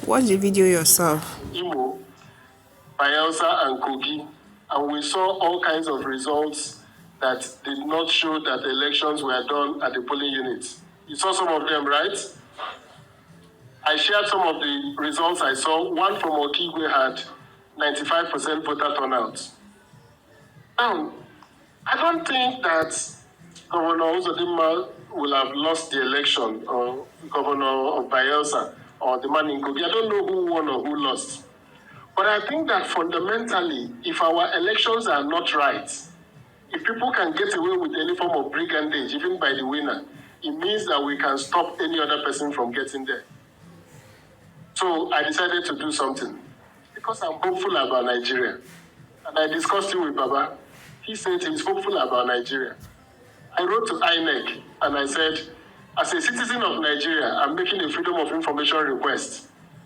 Watch the video yourself. Imo, Bayelsa, and Gogi, and we saw all kinds of results that did not show that elections were done at the polling units. You saw some of them, right? I shared some of the results I saw. One from Okigwe had 95% voter turnout. Now, I don't think that Governor Uzodinma will have lost the election, or Governor of Bayelsa, or the man in Gogi. I don't know who won or who lost. But I think that fundamentally, if our elections are not right, if people can get away with any form of brigandage, even by the winner, it means that we can stop any other person from getting there. So I decided to do something because I'm hopeful about Nigeria. And I discussed it with Baba. He said he's hopeful about Nigeria. I wrote to INEC and I said, as a citizen of Nigeria, I'm making a freedom of information request